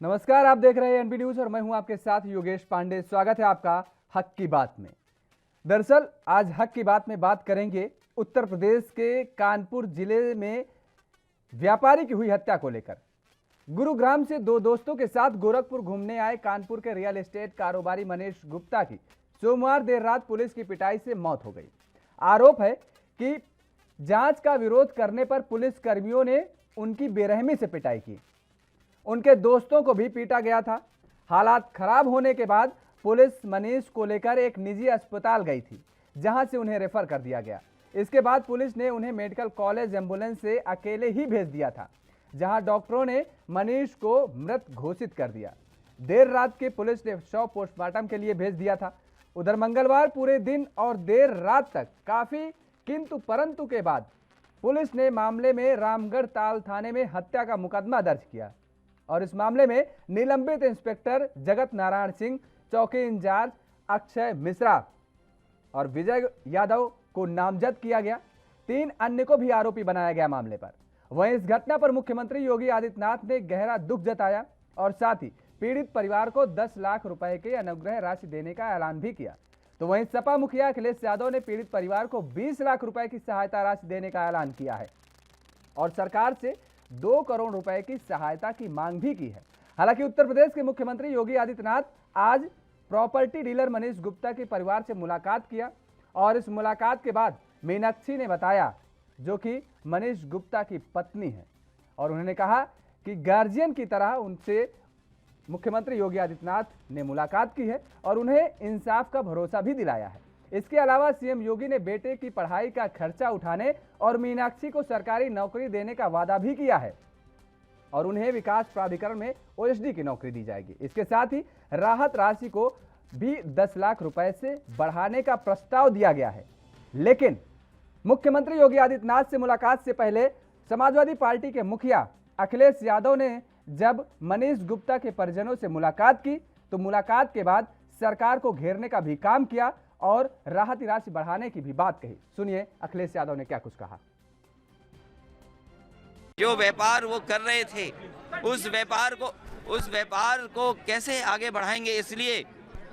नमस्कार, आप देख रहे हैं एनबी न्यूज और मैं हूं आपके साथ योगेश पांडे। स्वागत है आपका हक की बात में। दरअसल आज हक की बात में बात करेंगे उत्तर प्रदेश के कानपुर जिले में व्यापारी की हुई हत्या को लेकर। गुरुग्राम से दो दोस्तों के साथ गोरखपुर घूमने आए कानपुर के रियल एस्टेट कारोबारी मनीष गुप्ता की सोमवार देर रात पुलिस की पिटाई से मौत हो गई। आरोप है कि जांच का विरोध करने पर पुलिस कर्मियों ने उनकी बेरहमी से पिटाई की। उनके दोस्तों को भी पीटा गया था। हालात खराब होने के बाद पुलिस मनीष को लेकर एक निजी अस्पताल गई थी, जहां से उन्हें रेफर कर दिया गया। इसके बाद पुलिस ने उन्हें मेडिकल कॉलेज एम्बुलेंस से अकेले ही भेज दिया था, जहां डॉक्टरों ने मनीष को मृत घोषित कर दिया। देर रात के पुलिस ने शव पोस्टमार्टम के लिए भेज दिया था। उधर मंगलवार पूरे दिन और देर रात तक काफी किंतु परंतु के बाद पुलिस ने मामले में रामगढ़ ताल थाने में हत्या का मुकदमा दर्ज किया और इस मामले में निलंबित इंस्पेक्टर जगत नारायण सिंह, चौकी इंचार्ज अक्षय मिश्रा और विजय यादव को नामजद किया गया। 3 अन्य को भी आरोपी बनाया गया मामले पर। वहीं इस घटना पर मुख्यमंत्री योगी आदित्यनाथ ने गहरा दुख जताया और साथ ही पीड़ित परिवार को 10 लाख रुपए की अनुग्रह राशि देने का ऐलान भी किया। तो वहीं सपा मुखिया अखिलेश यादव ने पीड़ित परिवार को 20 लाख रुपए की सहायता राशि देने का ऐलान किया है और सरकार से 2 करोड़ रुपए की सहायता की मांग भी की है। हालांकि उत्तर प्रदेश के मुख्यमंत्री योगी आदित्यनाथ आज प्रॉपर्टी डीलर मनीष गुप्ता के परिवार से मुलाकात किया और इस मुलाकात के बाद मीनाक्षी ने बताया, जो कि मनीष गुप्ता की पत्नी है, और उन्होंने कहा कि गार्जियन की तरह उनसे मुख्यमंत्री योगी आदित्यनाथ ने मुलाकात की है और उन्हें इंसाफ का भरोसा भी दिलाया है। इसके अलावा सीएम योगी ने बेटे की पढ़ाई का खर्चा उठाने और मीनाक्षी को सरकारी नौकरी देने का वादा भी किया है और उन्हें विकास प्राधिकरण में ओएसडी की नौकरी दी जाएगी। इसके साथ ही राहत राशि को भी 10 लाख रुपए से बढ़ाने का प्रस्ताव दिया गया है। लेकिन मुख्यमंत्री योगी आदित्यनाथ से मुलाकात से पहले समाजवादी पार्टी के मुखिया अखिलेश यादव ने जब मनीष गुप्ता के परिजनों से मुलाकात की तो मुलाकात के बाद सरकार को घेरने का भी काम किया और राहत राशि बढ़ाने की भी बात कही। सुनिए अखिलेश यादव ने क्या कुछ कहा। जो व्यापार वो कर रहे थे उस व्यापार को कैसे आगे बढ़ाएंगे, इसलिए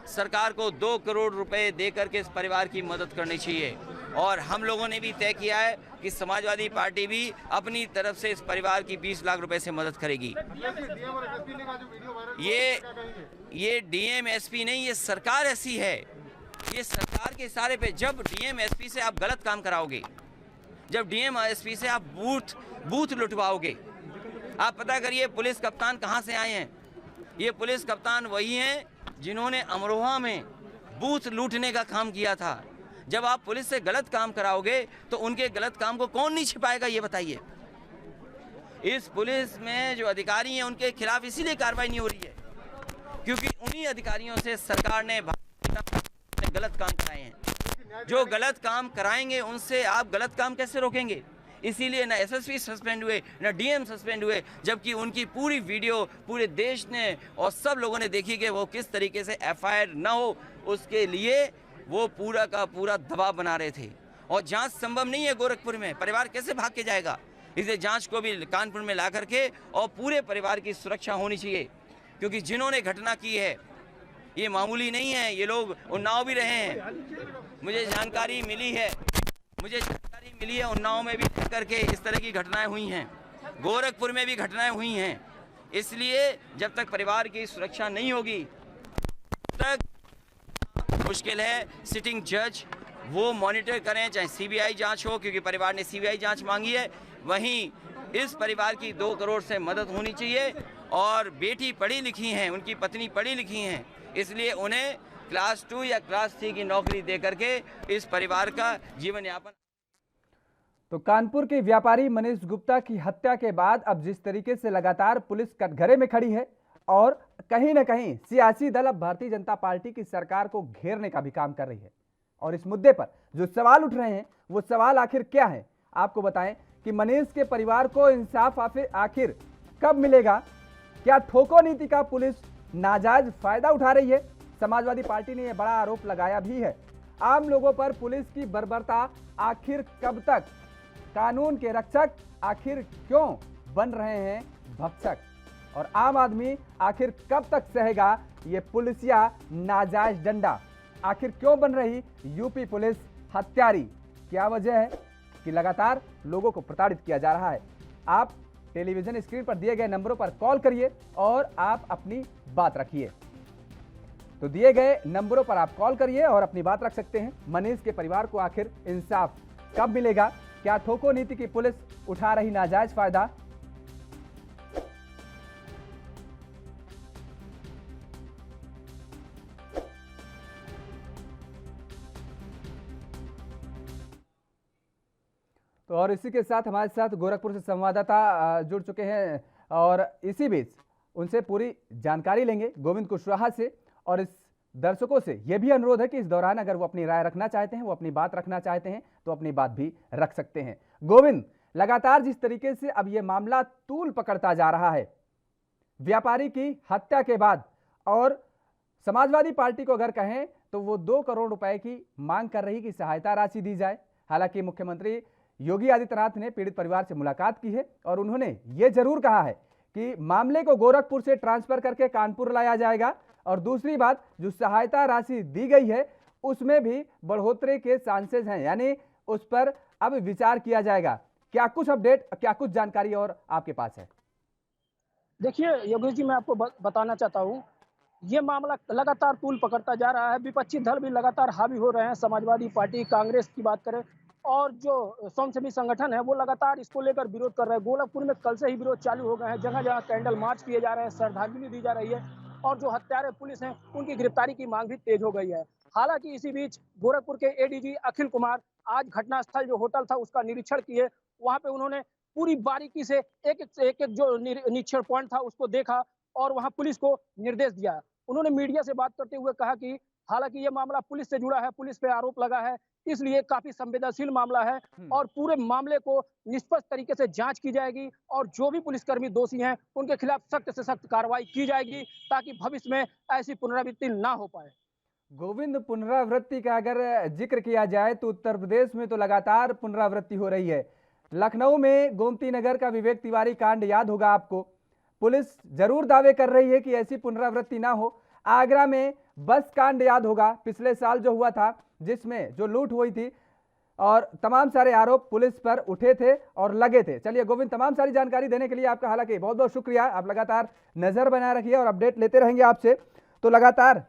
सरकार को 2 करोड़ रुपए दे करके इस परिवार की मदद करनी चाहिए। और हम लोगों ने भी तय किया है कि समाजवादी पार्टी भी अपनी तरफ से इस परिवार की 20 लाख रुपए से मदद करेगी। ये डीएम एसपी नहीं, ये सरकार ऐसी है। ये सरकार के इशारे पे जब डीएम एसपी से आप गलत काम कराओगे, जब डीएम एसपी से आप बूथ लुटवाओगे, आप पता करिए पुलिस कप्तान कहां से आए हैं। ये पुलिस कप्तान वही हैं जिन्होंने अमरोहा में बूथ लूटने का काम किया था। जब आप पुलिस से गलत काम कराओगे तो उनके गलत काम को कौन नहीं छिपाएगा, ये बताइए। इस पुलिस में जो अधिकारी हैं उनके खिलाफ इसीलिए कार्रवाई नहीं हो रही है क्योंकि उन्हीं अधिकारियों से सरकार ने गलत काम कराए हैं। जो गलत काम कराएंगे उनसे आप गलत काम कैसे रोकेंगे? इसीलिए ना एसएसपी सस्पेंड हुए, ना डीएम सस्पेंड हुए, जबकि उनकी पूरी वीडियो पूरे देश ने और सब लोगों ने देखी कि वो किस तरीके से एफआईआर ना हो, उसके लिए वो पूरा का पूरा दबाव बना रहे थे। और जांच संभव नहीं है गोरखपुर में, परिवार कैसे भाग के जाएगा? इसलिए जांच को भी कानपुर में ला करके और पूरे परिवार की सुरक्षा होनी चाहिए, क्योंकि जिन्होंने घटना की है ये मामूली नहीं है। ये लोग उन्नाव भी रहे हैं। मुझे जानकारी मिली है उन्नाव में भी करके इस तरह की घटनाएं हुई हैं, गोरखपुर में भी घटनाएं हुई हैं। इसलिए जब तक परिवार की सुरक्षा नहीं होगी तक मुश्किल है। सिटिंग जज वो मॉनिटर करें, चाहे सीबीआई जांच हो, क्योंकि परिवार ने सीबीआई जांच मांगी है। वहीं इस परिवार की 2 करोड़ से मदद होनी चाहिए। और बेटी पढ़ी लिखी हैं, उनकी पत्नी पढ़ी लिखी हैं, इसलिए उन्हें क्लास 2 या क्लास 3 की नौकरी दे करके इस परिवार का जीवन यापन। तो कानपुर के व्यापारी मनीष गुप्ता की हत्या के बाद अब जिस तरीके से लगातार पुलिस कटघरे में खड़ी है और कहीं ना कहीं सियासी दल अब भारतीय जनता पार्टी की सरकार को घेरने का भी काम कर रही है। और इस मुद्दे पर जो सवाल उठ रहे हैं वो सवाल आखिर क्या है, आपको बताएं कि मनीष के परिवार को इंसाफ आखिर कब मिलेगा? क्या ठोको नीति का पुलिस नाजायज फायदा उठा रही है? समाजवादी पार्टी ने यह बड़ा आरोप लगाया भी है। आम लोगों पर पुलिस की बर्बरता आखिर कब तक? कानून के रक्षक आखिर क्यों बन रहे हैं भक्षक? और आम आदमी आखिर कब तक सहेगा ये पुलिसिया नाजायज डंडा? आखिर क्यों बन रही यूपी पुलिस हत्यारी? क्या वजह है कि लगातार लोगों को प्रताड़ित किया जा रहा है? आप टेलीविजन स्क्रीन पर दिए गए नंबरों पर कॉल करिए और आप अपनी बात रखिए। तो दिए गए नंबरों पर आप कॉल करिए और अपनी बात रख सकते हैं। मनीष के परिवार को आखिर इंसाफ कब मिलेगा? क्या ठोको नीति की पुलिस उठा रही नाजायज फायदा? तो और इसी के साथ हमारे साथ गोरखपुर से संवाददाता जुड़ चुके हैं और इसी बीच उनसे पूरी जानकारी लेंगे गोविंद कुशवाहा से। और इस दर्शकों से यह भी अनुरोध है कि इस दौरान अगर वो अपनी राय रखना चाहते हैं, वो अपनी बात रखना चाहते हैं, तो अपनी बात भी रख सकते हैं। गोविंद, लगातार जिस तरीके से अब यह मामला तूल पकड़ता जा रहा है व्यापारी की हत्या के बाद, और समाजवादी पार्टी को अगर कहें तो वो 2 करोड़ रुपए की मांग कर रही कि सहायता राशि दी जाए। हालांकि मुख्यमंत्री योगी आदित्यनाथ ने पीड़ित परिवार से मुलाकात की है और उन्होंने ये जरूर कहा है कि मामले को गोरखपुर से ट्रांसफर करके कानपुर लाया जाएगा, और दूसरी बात, जो सहायता राशि दी गई है उसमें भी बढ़ोतरी के चांसेस हैं, यानी उस पर अब विचार किया जाएगा। क्या कुछ अपडेट, क्या कुछ जानकारी और आपके पास है? देखिए योगेश जी, मैं आपको बताना चाहता हूँ, ये मामला लगातार तूल पकड़ता जा रहा है। विपक्षी दल भी लगातार हावी हो रहे हैं। समाजवादी पार्टी, कांग्रेस की बात करें, और जो स्वयंसेवी संगठन है वो लगातार इसको लेकर विरोध कर रहे हैं। गोरखपुर में कल से ही विरोध चालू हो गए हैं। जगह जगह कैंडल मार्च किए जा रहे हैं, श्रद्धांजलि दी जा रही है, और जो हत्यारे पुलिस हैं उनकी गिरफ्तारी की मांग भी तेज हो गई है। हालांकि इसी बीच गोरखपुर के एडीजी अखिल कुमार आज घटनास्थल जो होटल था उसका निरीक्षण किए। वहां पे उन्होंने पूरी बारीकी से एक एक जो निरीक्षण पॉइंट था उसको देखा और वहां पुलिस को निर्देश दिया। उन्होंने मीडिया से बात करते हुए कहा कि हालांकि ये मामला पुलिस से जुड़ा है, पुलिस पे आरोप लगा है, इसलिए काफी संवेदनशील मामला है और पूरे मामले को निष्पक्ष तरीके से जांच की जाएगी और जो भी पुलिसकर्मी दोषी हैं उनके खिलाफ सख्त से सख्त कार्रवाई की जाएगी ताकि भविष्य में ऐसी पुनरावृत्ति ना हो पाए। गोविंद, पुनरावृत्ति का अगर जिक्र किया जाए तो उत्तर प्रदेश में तो लगातार पुनरावृत्ति हो रही है। लखनऊ में गोमती नगर का विवेक तिवारी कांड याद होगा आपको। पुलिस जरूर दावे कर रही है कि ऐसी पुनरावृत्ति ना हो। आगरा में बस कांड याद होगा, पिछले साल जो हुआ था, जिसमें जो लूट हुई थी और तमाम सारे आरोप पुलिस पर उठे थे और लगे थे। चलिए गोविंद, तमाम सारी जानकारी देने के लिए आपका हालांकि बहुत बहुत शुक्रिया। आप लगातार नजर बनाए रखिए और अपडेट लेते रहेंगे आपसे। तो लगातार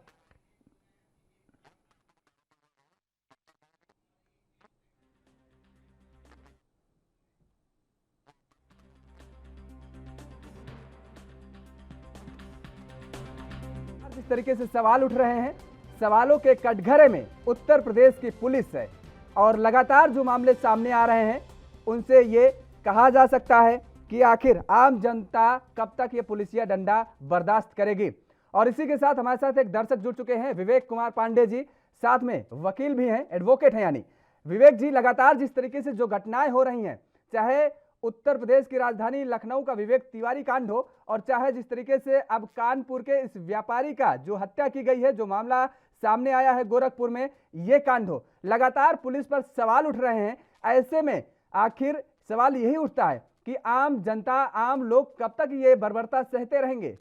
जिस तरीके से सवाल उठ रहे हैं, सवालों के कटघरे में उत्तर प्रदेश की पुलिस है और लगातार जो मामले सामने आ रहे हैं उनसे ये कहा जा सकता है कि आखिर आम जनता कब तक ये पुलिसिया डंडा बर्दाश्त करेगी। और इसी के साथ हमारे साथ एक दर्शक जुड़ चुके हैं, विवेक कुमार पांडे जी, साथ में वकील भी हैं, एडवोकेट हैं। यानी विवेक जी, लगातार जिस तरीके से जो घटनाएं हो रही हैं, चाहे उत्तर प्रदेश की राजधानी लखनऊ का विवेक तिवारी कांड हो और चाहे जिस तरीके से अब कानपुर के इस व्यापारी का जो हत्या की गई है, जो मामला सामने आया है गोरखपुर में, ये कांड हो, लगातार पुलिस पर सवाल उठ रहे हैं। ऐसे में आखिर सवाल यही उठता है कि आम जनता, आम लोग कब तक ये बर्बरता सहते रहेंगे?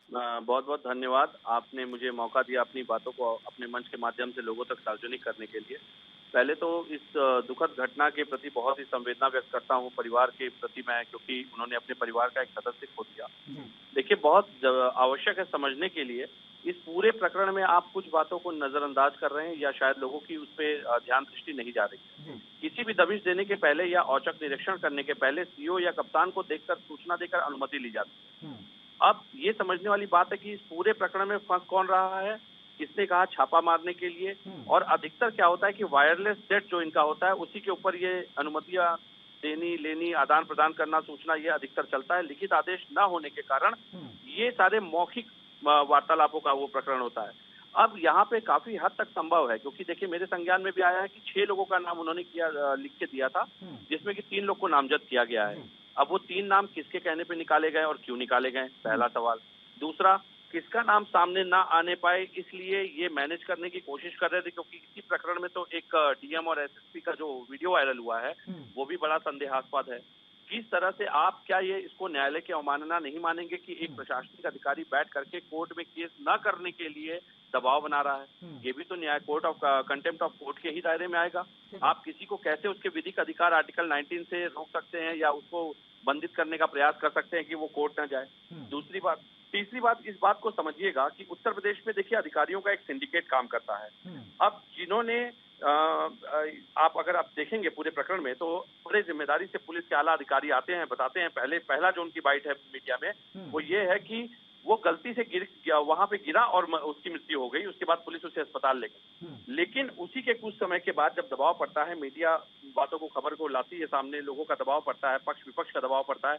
बहुत बहुत धन्यवाद, आपने मुझे मौका दिया अपनी बातों को अपने मंच के माध्यम से लोगों तक सार्वजनिक करने के लिए। पहले तो इस दुखद घटना के प्रति बहुत ही संवेदना व्यक्त करता हूं परिवार के प्रति मैं, क्योंकि उन्होंने अपने परिवार का एक सदस्य खो दिया। देखिए, बहुत आवश्यक है समझने के लिए, इस पूरे प्रकरण में आप कुछ बातों को नजरअंदाज कर रहे हैं या शायद लोगों की उस पर ध्यान दृष्टि नहीं जा रही है। किसी भी दबिश देने के पहले या औचक निरीक्षण करने के पहले सीओ या कप्तान को देखकर, सूचना देकर अनुमति ली जाती है। अब ये समझने वाली बात है कि इस पूरे प्रकरण में फंस कौन रहा है, किसने कहा छापा मारने के लिए, और अधिकतर क्या होता है कि वायरलेस सेट जो इनका होता है उसी के ऊपर ये अनुमतियां देनी लेनी, आदान प्रदान करना, सूचना, ये अधिकतर चलता है। लिखित आदेश न होने के कारण ये सारे मौखिक वार्तालापों का वो प्रकरण होता है। अब यहाँ पे काफी हद तक संभव है, क्योंकि देखिए मेरे संज्ञान में भी आया है कि 6 लोगों का नाम उन्होंने लिख के दिया था, जिसमें कि 3 लोग को नामजद किया गया है। अब वो 3 नाम किसके कहने पे निकाले गए और क्यों निकाले गए, पहला सवाल। दूसरा, किसका नाम सामने ना आने पाए इसलिए ये मैनेज करने की कोशिश कर रहे थे, क्योंकि इसी प्रकरण में तो एक डीएम और एसएसपी का जो वीडियो वायरल हुआ है वो भी बड़ा संदेहास्पद है। किस तरह से आप क्या ये इसको न्यायालय की अवमानना नहीं मानेंगे कि एक प्रशासनिक अधिकारी बैठ करके कोर्ट में केस न करने के लिए दबाव बना रहा है? ये भी तो न्याय court of contempt of court के ही दायरे में आएगा। आप किसी को कैसे उसके विधिक अधिकार आर्टिकल 19 से रोक सकते हैं या उसको बंदित करने का प्रयास कर सकते हैं कि वो कोर्ट न जाए? दूसरी बात, तीसरी बात, इस बात को समझिएगा कि उत्तर प्रदेश में देखिए अधिकारियों का एक सिंडिकेट काम करता है। अब जिन्होंने आप अगर आप देखेंगे पूरे प्रकरण में तो बड़े जिम्मेदारी से पुलिस के आला अधिकारी आते हैं, बताते हैं। पहला जो उनकी बाइट है मीडिया में वो ये है कि वो गलती से वहां पे गिरा और उसकी मृत्यु हो गई, उसके बाद पुलिस उसे अस्पताल ले गई। लेकिन उसी के कुछ समय के बाद जब दबाव पड़ता है, मीडिया बातों को, खबर को लाती है सामने, लोगों का दबाव पड़ता है, पक्ष विपक्ष का दबाव पड़ता है,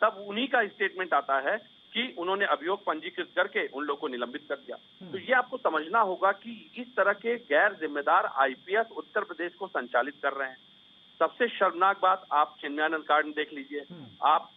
तब उन्हीं का स्टेटमेंट आता है कि उन्होंने अभियोग पंजीकृत करके उन लोगों को निलंबित कर दिया। तो ये आपको समझना होगा कि इस तरह के गैर जिम्मेदार आईपीएस उत्तर प्रदेश को संचालित कर रहे हैं। सबसे शर्मनाक बात, आप चिन्मयानंद कांड देख लीजिए, आप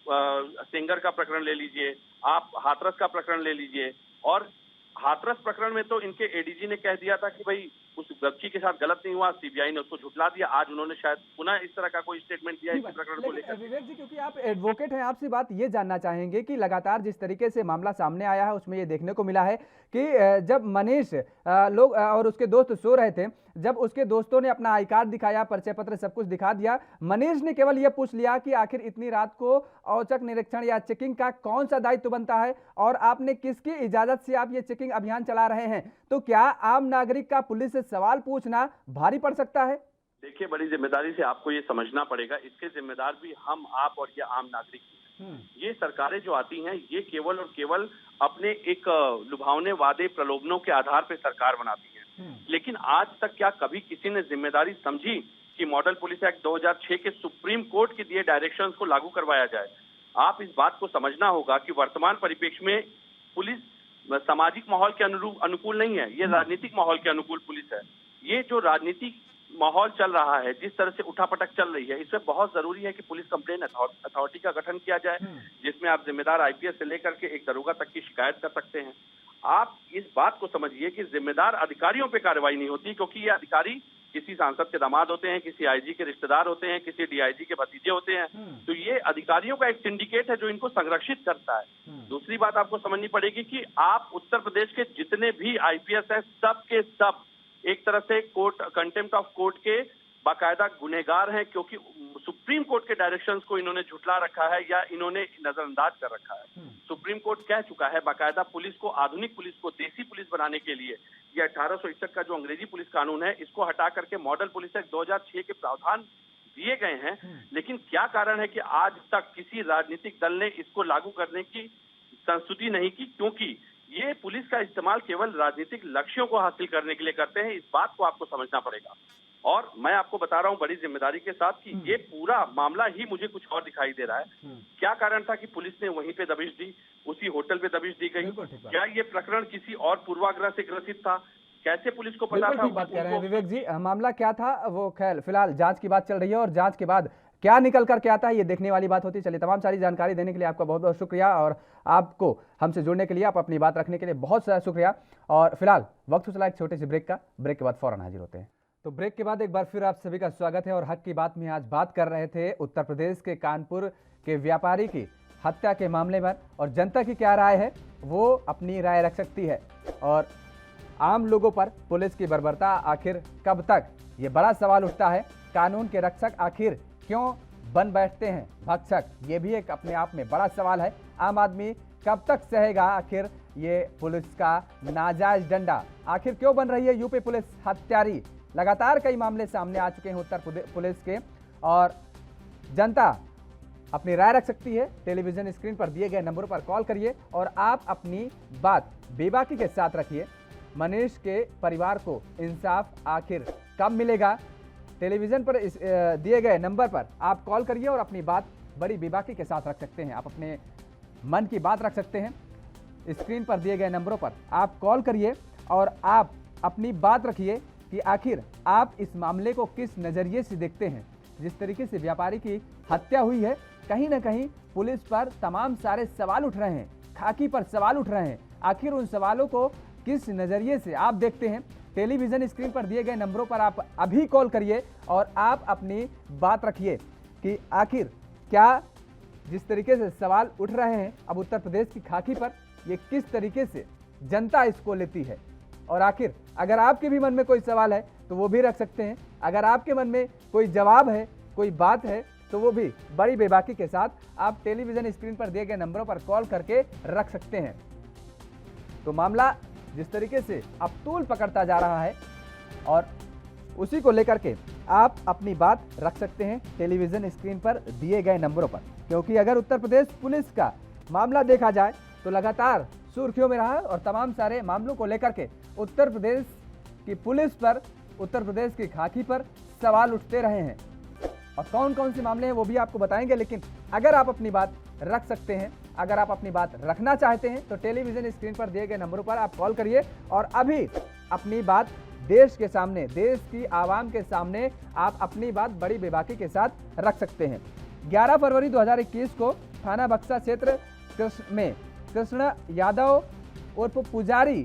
सेंगर का प्रकरण ले लीजिए, आप हाथरस का प्रकरण ले लीजिए। और हाथरस प्रकरण में तो इनके एडीजी ने कह दिया था कि भाई उस बच्ची के साथ गलत नहीं हुआ, सीबीआई ने उसको झुठला दिया। आज उन्होंने शायद पुनः इस तरह का कोई स्टेटमेंट दिया इस प्रकरण को लेकर। विवेक जी, क्योंकि आप एडवोकेट हैं, आपसे बात ये जानना चाहेंगे कि लगातार जिस तरीके से मामला सामने आया है उसमें ये देखने को मिला है कि जब मनीष लोग और उसके दोस्त सो रहे थे, जब उसके दोस्तों ने अपना आई कार्ड दिखाया, परिचय पत्र सब कुछ दिखा दिया, मनीष ने केवल ये पूछ लिया कि आखिर इतनी रात को औचक निरीक्षण या चेकिंग का कौन सा दायित्व बनता है और आपने किसकी इजाजत से आप ये चेकिंग अभियान चला रहे हैं? तो क्या आम नागरिक का पुलिस से सवाल पूछना भारी पड़ सकता है? देखिए, बड़ी जिम्मेदारी से आपको ये समझना पड़ेगा, इसके जिम्मेदार भी हम, आप और ये आम नागरिक। ये सरकारें जो आती हैं ये केवल और केवल अपने एक लुभावने वादे प्रलोभनों के आधार पर सरकार बनाती है। लेकिन आज तक क्या कभी किसी ने जिम्मेदारी समझी कि मॉडल पुलिस एक्ट 2006 के सुप्रीम कोर्ट के दिए डायरेक्शंस को लागू करवाया जाए? आप इस बात को समझना होगा कि वर्तमान परिप्रेक्ष्य में पुलिस सामाजिक माहौल के अनुकूल नहीं है, ये राजनीतिक माहौल के अनुकूल पुलिस है। ये जो राजनीतिक माहौल चल रहा है, जिस तरह से उठापटक चल रही है, इसमें बहुत जरूरी है कि पुलिस कंप्लेन अथॉरिटी का गठन किया जाए, जिसमें आप जिम्मेदार आईपीएस से लेकर के एक दरोगा तक की शिकायत कर सकते हैं। आप इस बात को समझिए कि जिम्मेदार अधिकारियों पे कार्रवाई नहीं होती, क्योंकि ये अधिकारी किसी सांसद के दामाद होते हैं, किसी आईजी के रिश्तेदार होते हैं, किसी डीआईजी के भतीजे होते हैं। तो ये अधिकारियों का एक सिंडिकेट है जो इनको संरक्षित करता है। दूसरी बात आपको समझनी पड़ेगी कि आप उत्तर प्रदेश के जितने भी आईपीएस हैं, सब के सब एक तरह से कोर्ट, कंटेम्प्ट ऑफ कोर्ट के बाकायदा गुनहगार हैं, क्योंकि सुप्रीम कोर्ट के डायरेक्शंस को इन्होंने झुठला रखा है या इन्होंने नजरअंदाज कर रखा है। सुप्रीम कोर्ट कह चुका है बाकायदा पुलिस को, आधुनिक पुलिस को, देसी पुलिस बनाने के लिए ये 1861 का जो अंग्रेजी पुलिस कानून है, इसको हटा करके मॉडल पुलिस एक्ट 2006 के प्रावधान दिए गए हैं। लेकिन क्या कारण है कि आज तक किसी राजनीतिक दल ने इसको लागू करने की संस्तुति नहीं की? क्योंकि ये पुलिस का इस्तेमाल केवल राजनीतिक लक्ष्यों को हासिल करने के लिए करते हैं। इस बात को आपको समझना पड़ेगा। और मैं आपको बता रहा हूं बड़ी जिम्मेदारी के साथ कि ये पूरा मामला ही मुझे कुछ और दिखाई दे रहा है। क्या कारण था कि पुलिस ने वहीं पे दबिश दी, उसी होटल पे दबिश दी गई? क्या ये प्रकरण किसी और पूर्वाग्रह से ग्रसित था? कैसे पुलिस को पता था? बात कर रहे हैं विवेक जी, मामला क्या था वो खैर फिलहाल जांच की बात चल रही है और जांच के बाद क्या निकल करके आता है ये देखने वाली बात होती है। चलिए, तमाम सारी जानकारी देने के लिए आपका बहुत बहुत शुक्रिया और आपको हमसे जुड़ने के लिए, आप अपनी बात रखने के लिए बहुत सारा शुक्रिया। और फिलहाल वक्त हो चला एक छोटे से ब्रेक का। ब्रेक के बाद फौरन हाजिर होते हैं। तो ब्रेक के बाद एक बार फिर आप सभी का स्वागत है और हक की बात में आज बात कर रहे थे उत्तर प्रदेश के कानपुर के व्यापारी की हत्या के मामले में और जनता की क्या राय है वो अपनी राय रख सकती है। और आम लोगों पर पुलिस की बर्बरता आखिर कब तक, ये बड़ा सवाल उठता है। कानून के रक्षक आखिर क्यों बन बैठते हैं भक्षक, ये भी एक अपने आप में बड़ा सवाल है। आम आदमी कब तक सहेगा आखिर ये पुलिस का नाजायज डंडा? आखिर क्यों बन रही है यूपी पुलिस हत्यारी? लगातार कई मामले सामने आ चुके हैं उत्तर पुलिस के और जनता अपनी राय रख सकती है। टेलीविजन स्क्रीन पर दिए गए नंबरों पर कॉल करिए और आप अपनी बात बेबाकी के साथ रखिए। मनीष के परिवार को इंसाफ आखिर कब मिलेगा? टेलीविजन पर दिए गए नंबर पर आप कॉल करिए और अपनी बात बड़ी बेबाकी के साथ रख सकते हैं। आप अपने मन की बात रख सकते हैं। स्क्रीन पर दिए गए नंबरों पर आप कॉल करिए और आप अपनी बात रखिए कि आखिर आप इस मामले को किस नज़रिए से देखते हैं। जिस तरीके से व्यापारी की हत्या हुई है, कहीं ना कहीं पुलिस पर तमाम सारे सवाल उठ रहे हैं, खाकी पर सवाल उठ रहे हैं। आखिर उन सवालों को किस नज़रिए से आप देखते हैं? टेलीविज़न स्क्रीन पर दिए गए नंबरों पर आप अभी कॉल करिए और आप अपनी बात रखिए कि आखिर क्या जिस तरीके से सवाल उठ रहे हैं अब उत्तर प्रदेश की खाकी पर, ये किस तरीके से जनता इसको लेती है, और आखिर अगर आपके भी मन में कोई सवाल है तो वो भी रख सकते हैं। अगर आपके मन में कोई जवाब है, कोई बात है, तो वो भी बड़ी बेबाकी के साथ आप टेलीविजन स्क्रीन पर दिए गए नंबरों पर कॉल करके रख सकते हैं। तो मामला जिस तरीके से अब तूल पकड़ता जा रहा है और उसी को लेकर के आप अपनी बात रख सकते हैं टेलीविजन स्क्रीन पर दिए गए नंबरों पर, क्योंकि अगर उत्तर प्रदेश पुलिस का मामला देखा जाए तो लगातार सुर्खियों में रहा है और तमाम सारे मामलों को लेकर के उत्तर प्रदेश की पुलिस पर, उत्तर प्रदेश की खाकी पर सवाल उठते रहे हैं। और कौन कौन से मामले हैं वो भी आपको बताएंगे, लेकिन अगर आप अपनी बात रख सकते हैं, अगर आप अपनी बात रखना चाहते हैं तो टेलीविजन स्क्रीन पर दिए गए नंबरों पर आप कॉल करिए और अभी अपनी बात देश के सामने, देश की आवाम के सामने आप अपनी बात बड़ी बेबाकी के साथ रख सकते हैं। 11 फरवरी 2021 को थाना बक्सा क्षेत्र में कृष्ण यादव उर्फ पुजारी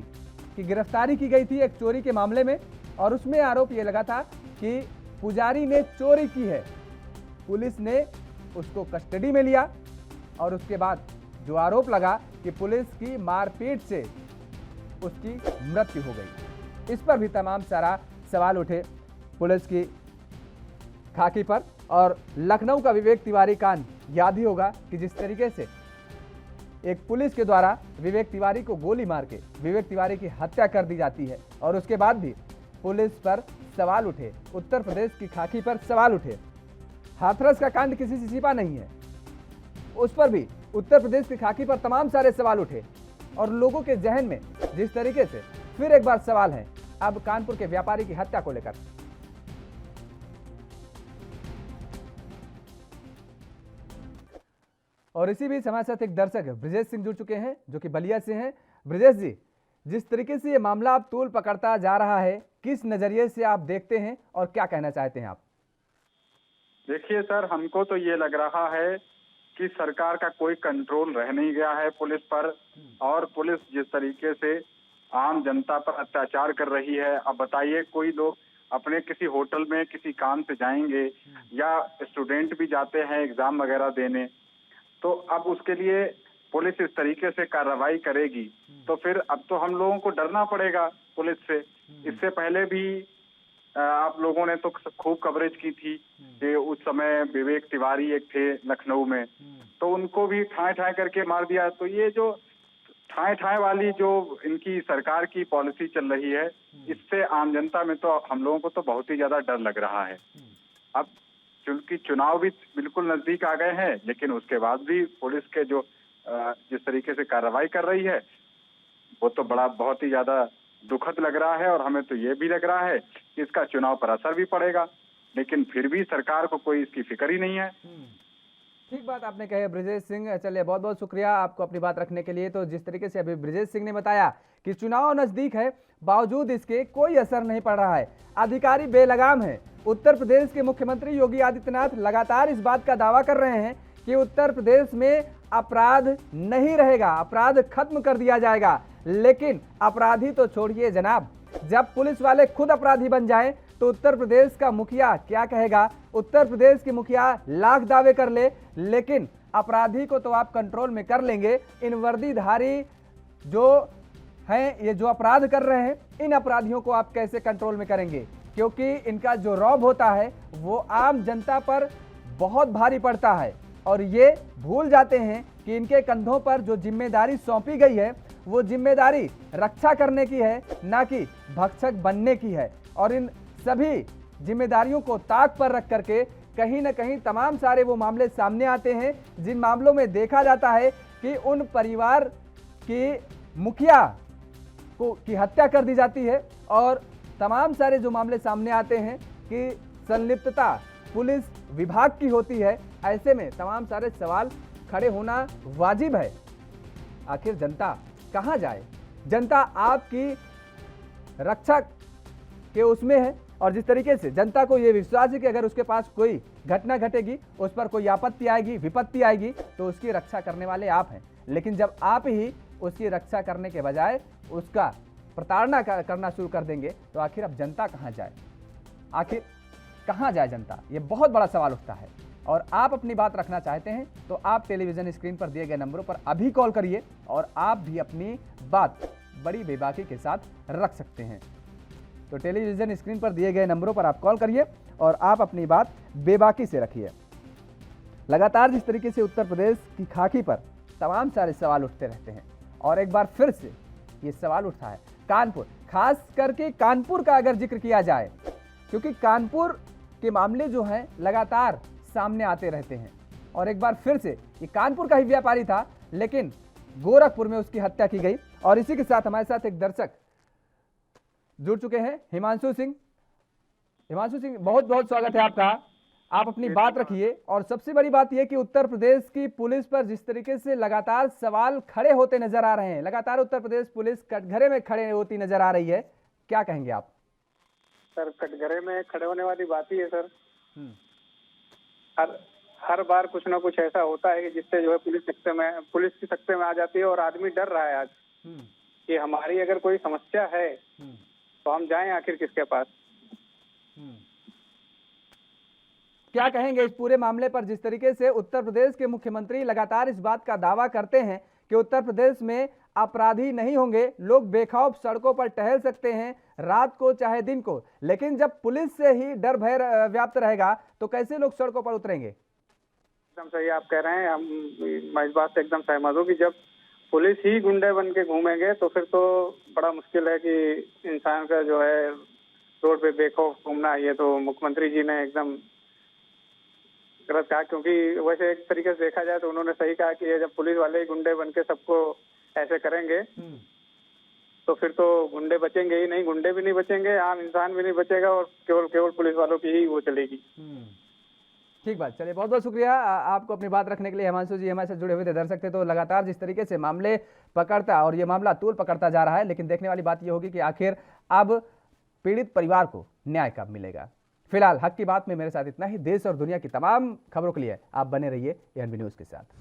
की गिरफ्तारी की गई थी एक चोरी के मामले में, और उसमें आरोप ये लगा था कि पुजारी ने चोरी की है। पुलिस ने उसको कस्टडी में लिया और उसके बाद जो आरोप लगा कि पुलिस की मारपीट से उसकी मृत्यु हो गई, इस पर भी तमाम सारा सवाल उठे पुलिस की खाकी पर। और लखनऊ का विवेक तिवारी कांड याद ही होगा कि जिस तरीके से एक पुलिस के द्वारा विवेक तिवारी को गोली मार के विवेक तिवारी की हत्या कर दी जाती है और उसके बाद भी पुलिस पर सवाल उठे, उत्तर प्रदेश की खाकी पर सवाल उठे। हाथरस का कांड किसी से छिपा नहीं है, उस पर भी उत्तर प्रदेश की खाकी पर तमाम सारे सवाल उठे और लोगों के जहन में जिस तरीके से फिर एक बार सवाल है अब कानपुर के व्यापारी की हत्या को लेकर। और इसी बीच हमारे साथ एक दर्शक ब्रिजेश सिंह जुड़ चुके हैं जो कि बलिया से हैं। ब्रिजेश जी, जिस तरीके से ये मामला अब तूल पकड़ता जा रहा है, किस नजरिए से आप देखते हैं और क्या कहना चाहते हैं आप? देखिए सर, हमको तो ये लग रहा है कि सरकार का कोई कंट्रोल रह नहीं गया है पुलिस पर, और पुलिस जिस तरीके से आम जनता पर अत्याचार कर रही है। अब बताइए, कोई लोग अपने किसी होटल में किसी काम से जाएंगे या स्टूडेंट भी जाते हैं एग्जाम वगैरह देने, तो अब उसके लिए पुलिस इस तरीके से कार्रवाई करेगी तो फिर अब तो हम लोगों को डरना पड़ेगा पुलिस से। इससे पहले भी आप लोगों ने तो खूब कवरेज की थी कि उस समय विवेक तिवारी एक थे लखनऊ में, तो उनको भी ठाए ठाए करके मार दिया। तो ये जो ठाए ठाए वाली जो इनकी सरकार की पॉलिसी चल रही है, इससे आम जनता में तो हम लोगों को तो बहुत ही ज्यादा डर लग रहा है। अब क्योंकि चुनाव भी बिल्कुल नजदीक आ गए हैं, लेकिन उसके बाद भी पुलिस के जो जिस तरीके से कार्रवाई कर रही है वो तो बहुत ही ज्यादा दुखद लग रहा है। और हमें तो ये भी लग रहा है कि इसका चुनाव पर असर भी पड़ेगा, लेकिन फिर भी सरकार को कोई इसकी फिक्र ही नहीं है। ठीक बात आपने कही ब्रिजेश सिंह। चलिए, बहुत बहुत शुक्रिया आपको अपनी बात रखने के लिए। तो जिस तरीके से अभी ब्रिजेश सिंह ने बताया कि चुनाव नजदीक है, बावजूद इसके कोई असर नहीं पड़ रहा है, अधिकारी बेलगाम है। उत्तर प्रदेश के मुख्यमंत्री योगी आदित्यनाथ लगातार इस बात का दावा कर रहे हैं कि उत्तर प्रदेश में अपराध नहीं रहेगा, अपराध खत्म कर दिया जाएगा। लेकिन अपराधी तो छोड़िए जनाब, जब पुलिस वाले खुद अपराधी बन जाएं तो उत्तर प्रदेश का मुखिया क्या कहेगा? उत्तर प्रदेश के मुखिया लाख दावे कर ले, लेकिन अपराधी को तो आप कंट्रोल में कर लेंगे। इन वर्दीधारी जो हैं, ये जो अपराध कर रहे हैं, इन अपराधियों को आप कैसे कंट्रोल में करेंगे? क्योंकि इनका जो रौब होता है वो आम जनता पर बहुत भारी पड़ता है और ये भूल जाते हैं कि इनके कंधों पर जो जिम्मेदारी सौंपी गई है वो जिम्मेदारी रक्षा करने की है, ना कि भक्षक बनने की है। और इन सभी जिम्मेदारियों को ताक पर रख करके कहीं ना कहीं तमाम सारे वो मामले सामने आते हैं जिन मामलों में देखा जाता है कि उन परिवार की मुखिया की हत्या कर दी जाती है, और तमाम सारे जो मामले सामने आते हैं कि संलिप्तता पुलिस विभाग की होती है। ऐसे में तमाम सारे सवाल खड़े होना वाजिब है। आखिर जनता कहां जाए? जनता आपकी रक्षा के उसमें है, और जिस तरीके से जनता को यह विश्वास है कि अगर उसके पास कोई घटना घटेगी, उस पर कोई आपत्ति आएगी, विपत्ति आएगी, तो उसकी रक्षा करने वाले आप हैं। लेकिन जब आप ही उसकी रक्षा करने के बजाय उसका प्रताड़ना करना शुरू कर देंगे तो आखिर अब जनता कहां जाए? आखिर कहां जाए जनता? ये बहुत बड़ा सवाल उठता है। और आप अपनी बात रखना चाहते हैं तो आप टेलीविजन स्क्रीन पर दिए गए नंबरों पर अभी कॉल करिए और आप भी अपनी बात बड़ी बेबाकी के साथ रख सकते हैं। तो टेलीविजन स्क्रीन पर दिए गए नंबरों पर आप कॉल करिए और आप अपनी बात बेबाकी से रखिए। लगातार जिस तरीके से उत्तर प्रदेश की खाकी पर तमाम सारे सवाल उठते रहते हैं और एक बार फिर से ये सवाल उठा है कानपुर, खास करके कानपुर का अगर जिक्र किया जाए, क्योंकि कानपुर के मामले जो हैं लगातार सामने आते रहते हैं और एक बार फिर से ये कानपुर का ही व्यापारी था लेकिन गोरखपुर में उसकी हत्या की गई। और इसी के साथ हमारे साथ एक दर्शक जुड़ चुके हैं, हिमांशु सिंह। हिमांशु सिंह, बहुत बहुत स्वागत है आपका। आप अपनी बात रखिए और सबसे बड़ी बात यह कि उत्तर प्रदेश की पुलिस पर जिस तरीके से लगातार सवाल खड़े होते नजर आ रहे हैं, लगातार उत्तर प्रदेश पुलिस कटघरे में खड़े होती नजर आ रही है, क्या कहेंगे आप? सर, कटघरे में खड़े होने वाली बात ही है सर। हर बार कुछ ना कुछ ऐसा होता है कि जिससे जो है पुलिस की सख्ते में आ जाती है और आदमी डर रहा है आज कि हमारी अगर कोई समस्या है तो हम जाएं आखिर किसके पास। क्या कहेंगे इस पूरे मामले पर, जिस तरीके से उत्तर प्रदेश के मुख्यमंत्री लगातार इस बात का दावा करते हैं कि उत्तर प्रदेश में अपराधी नहीं होंगे, लोग बेखौफ सड़कों पर टहल सकते हैं रात को चाहे दिन को, लेकिन जब पुलिस से ही डर भय व्याप्त रहेगा तो कैसे लोग सड़कों पर उतरेंगे? एकदम सही आप कह रहे हैं। मैं इस बात से एकदम सहमत हूँ कि जब पुलिस ही गुंडे बन के घूमेंगे तो फिर तो बड़ा मुश्किल है कि इंसान का जो है रोड पे बेखौफ घूमना। ये तो मुख्यमंत्री जी ने एकदम गलत कहा, क्योंकि वैसे एक तरीके से देखा जाए तो उन्होंने सही कहा कि ये जब पुलिस वाले ही गुंडे बन के सबको ऐसे करेंगे तो फिर तो गुंडे बचेंगे ही नहीं, गुंडे भी नहीं बचेंगे, आम इंसान भी नहीं बचेगा और केवल पुलिस वालों की ही वो चलेगी। ठीक बात, चलिए बहुत बहुत शुक्रिया आपको अपनी बात रखने के लिए। हिमांशु जी हमारे साथ जुड़े हुए थे। दर्शक थे तो लगातार जिस तरीके से मामले पकड़ता और ये मामला तूल पकड़ता जा रहा है, लेकिन देखने वाली बात ये होगी कि आखिर अब पीड़ित परिवार को न्याय कब मिलेगा। फिलहाल हक की बात में मेरे साथ इतना ही। देश और दुनिया की तमाम खबरों के लिए आप बने रहिए एएनबी न्यूज़ के साथ।